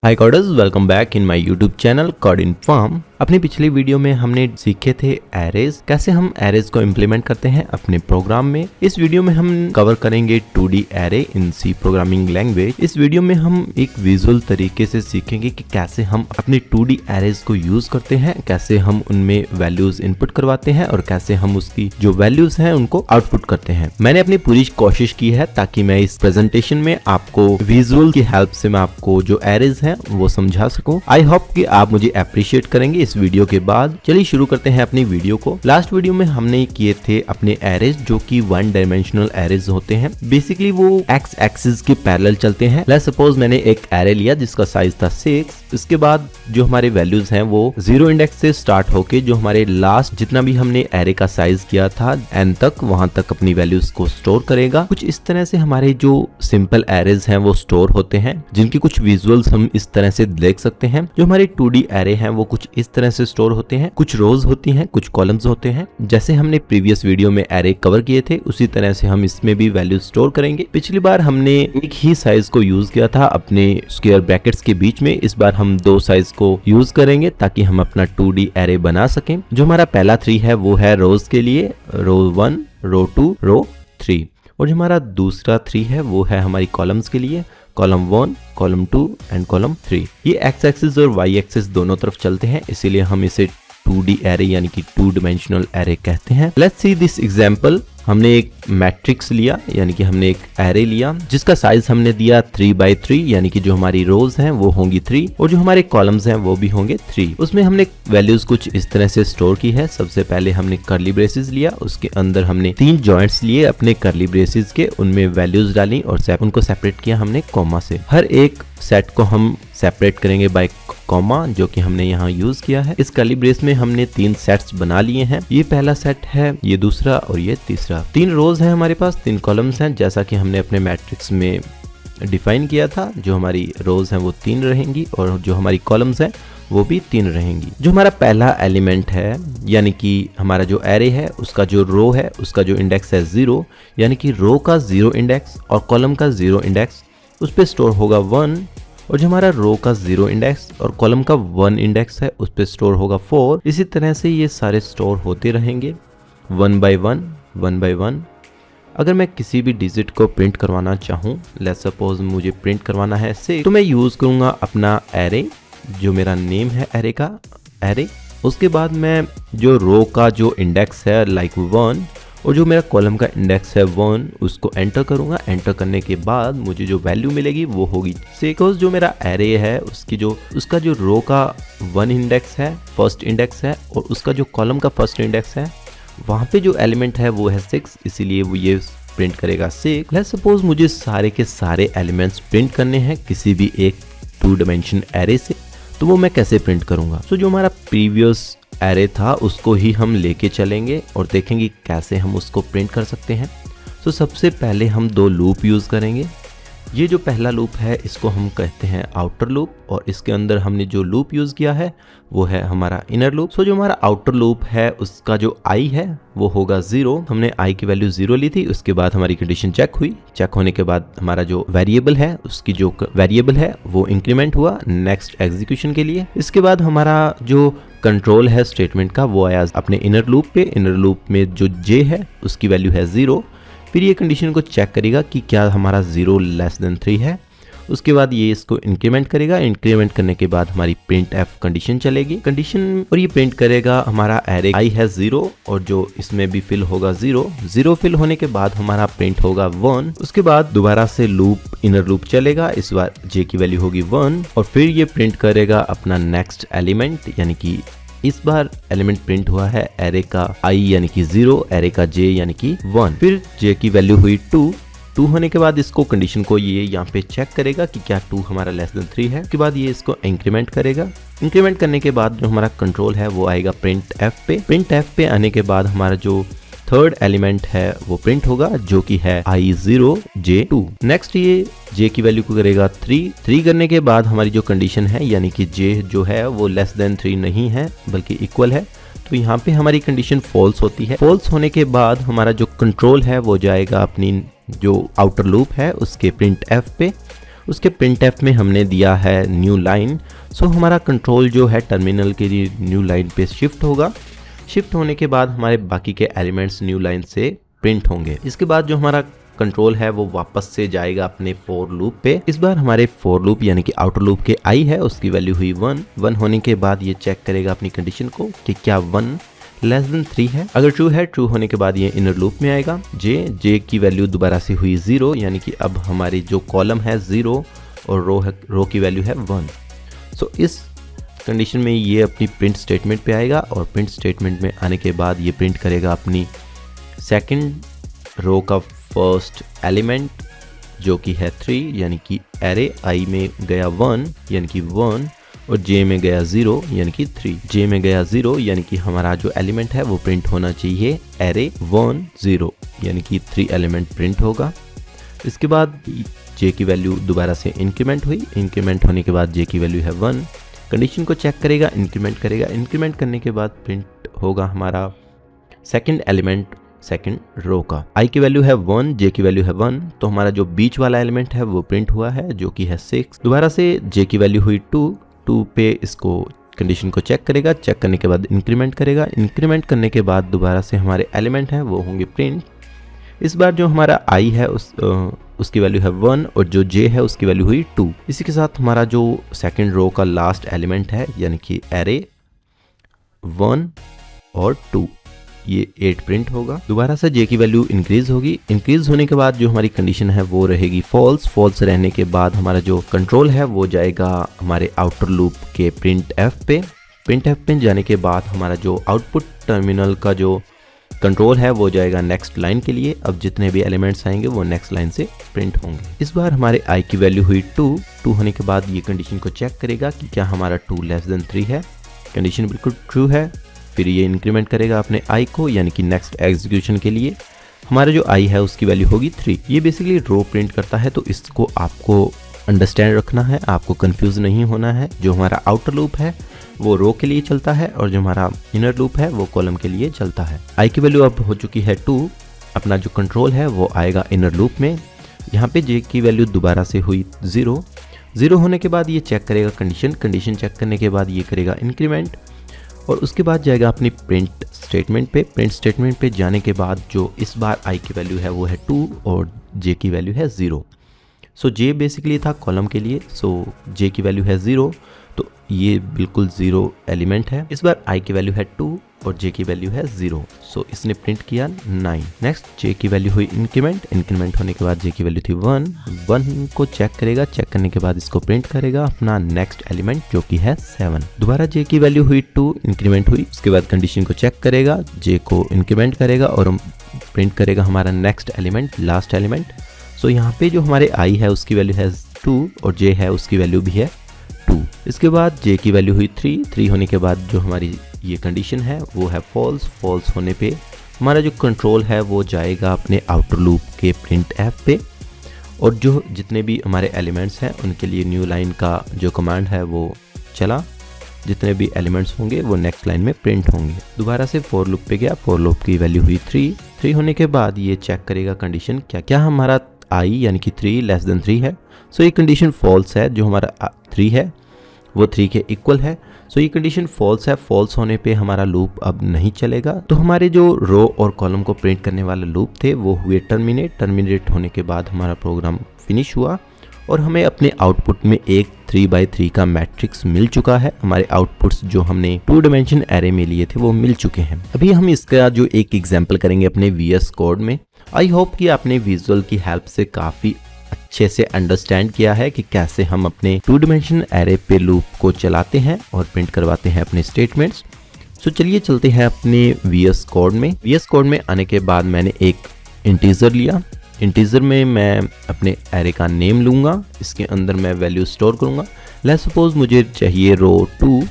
Hi coders, welcome back in my YouTube channel code inform. अपनी पिछली video में हमने सीखे थे एरेज, कैसे हम एरेज को इम्प्लीमेंट करते हैं अपने प्रोग्राम में। इस वीडियो में हम कवर करेंगे 2D array in C programming language. इस वीडियो में हम एक विजुअल तरीके से सीखेंगे कि कैसे हम अपने 2D एरेज को यूज करते हैं, कैसे हम उनमें वैल्यूज इनपुट करवाते हैं और कैसे हम उसकी जो वैल्यूज हैं उनको आउटपुट करते हैं। मैंने अपनी पूरी कोशिश की है ताकि मैं इस प्रेजेंटेशन में आपको विजुअल की हेल्प से मैं आपको जो एरेज है वो समझा सकूं। आई होप कि आप मुझे अप्रिशिएट करेंगे इस वीडियो के बाद। चलिए शुरू करते हैं अपनी वीडियो को। लास्ट वीडियो में हमने किए थे अपने एरेज जो कि 1 डायमेंशनल एरेज होते हैं। बेसिकली वो एक्स एक्सिस के पैरेलल चलते हैं। लेट्स सपोज मैंने एक एरे लिया जिसका साइज था 6। इसके बाद जो हमारे वैल्यूज हैं वो 0 इंडेक्स से स्टार्ट होके जो हमारे लास्ट जितना भी हमने एरे का साइज किया था n तक, वहां तक अपनी वैल्यूज को स्टोर करेगा। कुछ इस तरह से हमारे जो सिंपल एरेज हैं वो स्टोर होते हैं, जिनकी कुछ विजुअल्स हम इस तरह से देख सकते हैं। जो हमारे 2D एरे हैं वो कुछ इस तरह से स्टोर होते हैं। कुछ रोज होती हैं, कुछ कॉलम्स होते हैं। जैसे हमने प्रीवियस वीडियो में एरे कवर किए थे उसी तरह से हम इसमें भी वैल्यू स्टोर करेंगे। पिछली बार हमने एक ही साइज को यूज किया था अपने स्क्वायर ब्रैकेट्स के बीच में। इस बार हम 2 साइज को यूज करेंगे ताकि हम अपना 2D एरे बना सकें। जो हमारा पहला 3 है वो है रोज के लिए, रो 1, रो 2, रो 3। और जो हमारा दूसरा 3 है वो है हमारी कॉलम्स के लिए, कॉलम 1, कॉलम 2 एंड कॉलम 3। ये एक्स एक्सिस और वाई एक्सिस दोनों तरफ चलते हैं, इसीलिए हम इसे 2D एरे यानी कि 2 डायमेंशनल एरे कहते हैं। Let's see this example. हमने एक मैट्रिक्स लिया यानी कि हमने एक एरे लिया जिसका साइज हमने दिया 3x3 यानी कि जो हमारी रोज हैं वो होंगी 3 और जो हमारे कॉलम्स हैं वो भी होंगे 3। उसमें हमने वैल्यूज कुछ इस तरह से स्टोर की है। सबसे पहले हमने कर्ली ब्रेसेस लिया, उसके अंदर हमने 3 जॉइंट्स लिए अपने कर्ली ब्रेसेस के, उनमें वैल्यूज डाली और उनको सेपरेट किया हमने कॉमा से। हर एक सेट को हम सेपरेट करेंगे बाय कॉमा, जो कि हमने यहाँ यूज किया है। इस कर्ली ब्रेस में हमने 3 सेट्स बना लिए हैं। ये पहला सेट है, ये दूसरा और ये तीसरा। 3 रोज हैं हमारे पास, 3 कॉलम्स हैं जैसा कि हमने अपने मैट्रिक्स में डिफाइन किया था। जो हमारी रोज हैं वो 3 रहेंगी और जो हमारी कॉलम्स हैं वो भी 3 रहेंगी। जो हमारा पहला एलिमेंट है यानी कि हमारा जो एरे है उसका जो रो है उसका जो इंडेक्स है 0, यानी कि रो का 0 इंडेक्स और कॉलम का 0 इंडेक्स उस पे स्टोर होगा 1। और जो हमारा रो का 0 इंडेक्स और कॉलम का 1 इंडेक्स है उस पे स्टोर होगा 4। इसी तरह से ये सारे स्टोर होते रहेंगे 1 by 1, 1 by 1। अगर मैं किसी भी डिजिट को प्रिंट करवाना चाहूँ, लेट्स सपोज मुझे प्रिंट करवाना है 6, तो मैं यूज करूंगा अपना एरे, जो मेरा नेम है एरे का, एरे। उसके बाद मैं जो रो का जो इंडेक्स है लाइक 1 और जो मेरा कॉलम का इंडेक्स है 1 उसको एंटर करूंगा। एंटर करने के बाद मुझे जो वैल्यू मिलेगी वो होगी 6। जो मेरा एरे है उसका जो रो का 1 इंडेक्स है, फर्स्ट इंडेक्स है, और उसका जो कॉलम का फर्स्ट इंडेक्स है वहाँ पे जो एलिमेंट है वो है 6, इसीलिए वो ये प्रिंट करेगा 6। लेट्स सपोज मुझे सारे के सारे एलिमेंट्स प्रिंट करने हैं किसी भी एक 2 डायमेंशन एरे से, तो वो मैं कैसे प्रिंट करूंगा। तो जो हमारा प्रीवियस एरे था उसको ही हम लेके चलेंगे और देखेंगे कैसे हम उसको प्रिंट कर सकते हैं। तो सबसे पहले हम 2 लूप यूज करेंगे। ये जो पहला लूप है इसको हम कहते हैं आउटर लूप और इसके अंदर हमने जो लूप यूज किया है वो है हमारा इनर लूप। सो जो हमारा आउटर लूप है उसका जो आई है वो होगा 0। हमने आई की वैल्यू 0 ली थी। उसके बाद हमारी कंडीशन चेक हुई। चेक होने के बाद हमारा जो वेरिएबल है उसकी जो वेरिएबल है वो इंक्रीमेंट हुआ नेक्स्ट एग्जीक्यूशन के लिए। इसके बाद हमारा जो कंट्रोल है स्टेटमेंट का वो आया अपने इनर लूप पे। इनर लूप में जो जे है उसकी वैल्यू है 0। फिर ये कंडीशन को चेक करेगा कि क्या हमारा 0 लेस देन 3 है। उसके बाद ये इसको इंक्रीमेंट करेगा। इंक्रीमेंट करने के बाद हमारी प्रिंट एफ कंडीशन चलेगी कंडीशन, और ये प्रिंट करेगा हमारा एरे आई है 0 और जो इसमें भी फिल होगा 0 फिल होने के बाद हमारा प्रिंट होगा 1। उसके बाद दोबारा से लूप इनर लूप चलेगा। इस बार जे की वैल्यू होगी 1 और फिर ये प्रिंट करेगा अपना नेक्स्ट एलिमेंट, यानी कि इस बार एलिमेंट प्रिंट हुआ है एरे का आई यानी कि 0, एरे का जे यानी कि 1। फिर जे की वैल्यू हुई 2 होने के बाद इसको कंडीशन को ये यहाँ पे चेक करेगा कि क्या 2 हमारा लेस देन 3 है। उसके बाद ये इसको इंक्रीमेंट करेगा। इंक्रीमेंट करने के बाद जो हमारा कंट्रोल है वो आएगा प्रिंट एफ पे। प्रिंट एफ पे आने के बाद हमारा जो थर्ड एलिमेंट है वो प्रिंट होगा जो कि है I0 J2। नेक्स्ट ये J की वैल्यू को करेगा 3 करने के बाद हमारी जो कंडीशन है यानी कि J जो है वो लेस देन 3 नहीं है बल्कि इक्वल है, तो यहाँ पे हमारी कंडीशन फॉल्स होती है। फॉल्स होने के बाद हमारा जो कंट्रोल है वो जाएगा अपनी जो आउटर लूप है उसके प्रिंट एफ पे। उसके printf में हमने दिया है न्यू लाइन। सो हमारा कंट्रोल जो है टर्मिनल के लिए न्यू लाइन पे शिफ्ट होगा। शिफ्ट होने के बाद हमारे बाकी के एलिमेंट्स न्यू लाइन से प्रिंट होंगे। इसके बाद जो हमारा कंट्रोल है वो वापस से जाएगा अपने फॉर लूप पे। इस बार हमारे फॉर लूप यानी कि आउटर लूप के आई है उसकी वैल्यू हुई 1 होने के बाद ये चेक करेगा अपनी कंडीशन को कि क्या 1 लेस देन 3 है। अगर ट्रू है, ट्रू होने के बाद ये इनर लूप में आएगा। जे की वैल्यू दोबारा से हुई 0 यानी कि अब हमारी जो कॉलम है 0 और रो की वैल्यू है 1। सो इस कंडीशन में ये अपनी प्रिंट स्टेटमेंट पे आएगा और प्रिंट स्टेटमेंट में आने के बाद ये प्रिंट करेगा अपनी सेकंड रो का फर्स्ट एलिमेंट जो कि है 3 यानी कि एरे आई में गया 1 यानी कि 1 और जे में गया 0 यानी कि 3। जे में गया 0 यानी कि हमारा जो एलिमेंट है वो प्रिंट होना चाहिए एरे 1 0 यानी कि 3 एलिमेंट प्रिंट होगा। इसके बाद जे की वैल्यू दोबारा से इंक्रीमेंट हुई। इंक्रीमेंट होने के बाद जे की वैल्यू है 1। कंडीशन को चेक करेगा, इंक्रीमेंट करेगा। इंक्रीमेंट करने के बाद प्रिंट होगा हमारा सेकंड एलिमेंट सेकंड रो का। आई की वैल्यू है 1, जे की वैल्यू है 1, तो हमारा जो बीच वाला एलिमेंट है वो प्रिंट हुआ है जो कि है 6। दोबारा से जे की वैल्यू हुई 2 पे इसको कंडीशन को चेक करेगा। चेक करने के बाद इंक्रीमेंट करेगा। इंक्रीमेंट करने के बाद दोबारा से हमारे एलिमेंट हैं वो होंगे प्रिंट। इस बार जो हमारा आई है उसकी वैल्यू है 1 और जो जे है उसकी वैल्यू हुई 2। इसी के साथ हमारा जो सेकंड रो का लास्ट एलिमेंट है यानी कि एरे 1 और 2 ये 8 प्रिंट होगा। दोबारा से जे की वैल्यू इंक्रीज होगी। इंक्रीज होने के बाद जो हमारी कंडीशन है वो रहेगी फॉल्स। फॉल्स रहने के बाद हमारा जो कंट्रोल है वो जाएगा हमारे आउटर लूप के प्रिंट एफ पे। प्रिंट एफ पे जाने के बाद हमारा जो आउटपुट टर्मिनल का जो कंट्रोल है वो जाएगा नेक्स्ट लाइन के लिए। अब जितने भी एलिमेंट्स आएंगे वो नेक्स्ट लाइन से प्रिंट होंगे। इस बार हमारे आई की वैल्यू हुई 2 होने के बाद ये कंडीशन को चेक करेगा कि क्या हमारा 2 लेस देन 3 है। कंडीशन बिल्कुल ट्रू है। फिर ये इंक्रीमेंट करेगा अपने आई को यानी कि नेक्स्ट एग्जीक्यूशन के लिए। हमारा जो आई है उसकी वैल्यू होगी 3। ये बेसिकली रो प्रिंट करता है, तो इसको आपको अंडरस्टैंड रखना है, आपको कंफ्यूज नहीं होना है। जो हमारा आउटर लूप है वो रो के लिए चलता है और जो हमारा इनर लूप है वो कॉलम के लिए चलता है। आई की वैल्यू अब हो चुकी है 2। अपना जो कंट्रोल है वो आएगा इनर लूप में। यहाँ पे जे की वैल्यू दोबारा से हुई 0 होने के बाद ये चेक करेगा कंडीशन चेक करने के बाद ये करेगा इंक्रीमेंट और उसके बाद जाएगा अपनी प्रिंट स्टेटमेंट पे। प्रिंट स्टेटमेंट पे जाने के बाद जो इस बार आई की वैल्यू है वो है 2 और जे की वैल्यू है 0। सो जे बेसिकली था कॉलम के लिए, सो जे की वैल्यू है 0, तो ये बिल्कुल 0 एलिमेंट है। इस बार आई की वैल्यू है 2 और जे की वैल्यू है 0, सो इसने प्रिंट किया 9। नेक्स्ट जे की वैल्यू हुई इंक्रीमेंट होने के बाद जे की वैल्यू थी 1 को चेक करेगा। चेक करने के बाद इसको प्रिंट करेगा अपना नेक्स्ट एलिमेंट जो कि है 7। दोबारा जे की वैल्यू हुई 2, इंक्रीमेंट हुई। उसके बाद कंडीशन को चेक करेगा, जे को इंक्रीमेंट करेगा और प्रिंट करेगा हमारा नेक्स्ट एलिमेंट लास्ट एलिमेंट। सो यहाँ पे जो हमारे आई है उसकी वैल्यू है 2 और जे है उसकी वैल्यू भी है 2। इसके बाद जे की वैल्यू हुई 3 होने के बाद जो हमारी ये कंडीशन है वो है फॉल्स होने पे हमारा जो कंट्रोल है वो जाएगा अपने आउटर लूप के प्रिंट एफ पे और जो जितने भी हमारे एलिमेंट्स हैं उनके लिए न्यू लाइन का जो कमांड है वो चला। जितने भी एलिमेंट्स होंगे वो नेक्स्ट लाइन में प्रिंट होंगे। दोबारा से फॉर लूप पे गया। फॉर लूप की वैल्यू हुई 3 होने के बाद ये चेक करेगा कंडीशन क्या हमारा आई यानी कि 3 लेस देन 3 है। सो ये कंडीशन फॉल्स है। जो हमारा 3 है वो 3 के इक्वल है। सो ये कंडीशन फॉल्स है। फॉल्स होने पे हमारा लूप अब नहीं चलेगा। तो हमारे जो रो और कॉलम को प्रिंट करने वाले लूप थे वो हुए टर्मिनेट होने के बाद हमारा प्रोग्राम फिनिश हुआ और हमें अपने आउटपुट में एक 3x3 का मैट्रिक्स मिल चुका है। हमारे आउटपुट्स जो हमने 2 डायमेंशन एरे में लिए थे वो मिल चुके हैं। अभी हम इसका जो एक एग्जाम्पल करेंगे अपने VS कोड में। आई होप कि आपने विजुअल की हेल्प से काफ़ी अच्छे से अंडरस्टैंड किया है कि कैसे हम अपने 2 डायमेंशन एरे पे लूप को चलाते हैं और प्रिंट करवाते हैं अपने स्टेटमेंट्स। सो चलिए चलते हैं अपने VS कोड में। VS कोड में आने के बाद मैंने एक इंटीजर लिया। इंटीजर में मैं अपने एरे का नेम लूँगा, इसके अंदर मैं वैल्यू स्टोर करूँगा। लेट्स सपोज मुझे चाहिए रो 2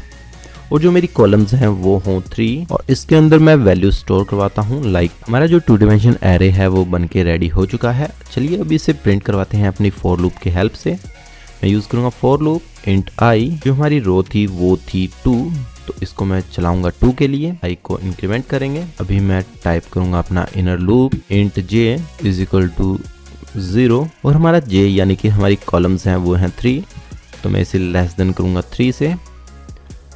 और जो मेरी कॉलम्स हैं वो हों 3 और इसके अंदर मैं वैल्यू स्टोर करवाता हूँ। लाइक हमारा जो 2 डायमेंशन एरे है वो बन के रेडी हो चुका है। चलिए अभी इसे प्रिंट करवाते हैं अपनी फॉर लूप की हेल्प से। मैं यूज़ करूँगा फॉर लूप इंट आई। जो हमारी रो थी वो थी 2, तो इसको मैं चलाऊंगा 2 के लिए। आई को इंक्रीमेंट करेंगे। अभी मैं टाइप करूँगा अपना inner loop int j is equal to 0 और हमारा जे यानी कि हमारी कॉलम्स हैं वो हैं 3, तो मैं इसे लेस देन करूँगा 3 से।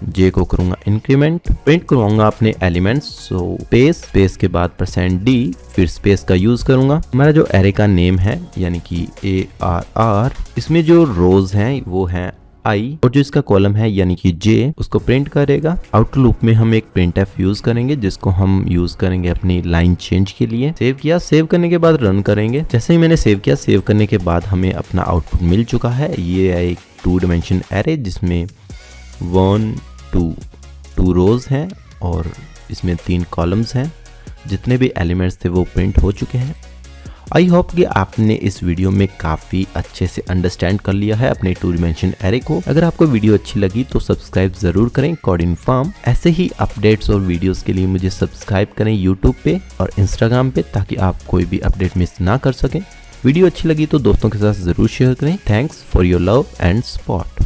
जे को करूँगा इंक्रीमेंट, प्रिंट करवाऊंगा अपने एलिमेंट्स, सो स्पेस के बाद %d, फिर स्पेस का यूज करूंगा। हमारा जो एरे का नेम है यानी कि ARR, इसमें जो रोज हैं वो हैं I और जो इसका कॉलम है यानी कि J उसको प्रिंट करेगा। आउटर लूप में हम एक printf यूज करेंगे जिसको हम यूज करेंगे अपनी लाइन चेंज के लिए। सेव किया, सेव करने के बाद रन करेंगे। जैसे ही मैंने सेव किया, सेव करने के बाद हमें अपना आउटपुट मिल चुका है। ये है एक 2 डायमेंशन एरे जिसमें 1 2 रोज हैं और इसमें 3 कॉलम्स हैं। जितने भी एलिमेंट्स थे वो प्रिंट हो चुके हैं। आई होप कि आपने इस वीडियो में काफ़ी अच्छे से अंडरस्टैंड कर लिया है अपने 2 डायमेंशन एरे को। अगर आपको वीडियो अच्छी लगी तो सब्सक्राइब ज़रूर करें कोडिनफॉर्म। ऐसे ही अपडेट्स और वीडियोस के लिए मुझे सब्सक्राइब करें यूट्यूब पे और इंस्टाग्राम पे, ताकि आप कोई भी अपडेट मिस ना कर सकें। वीडियो अच्छी लगी तो दोस्तों के साथ ज़रूर शेयर करें। Thanks for your love and support.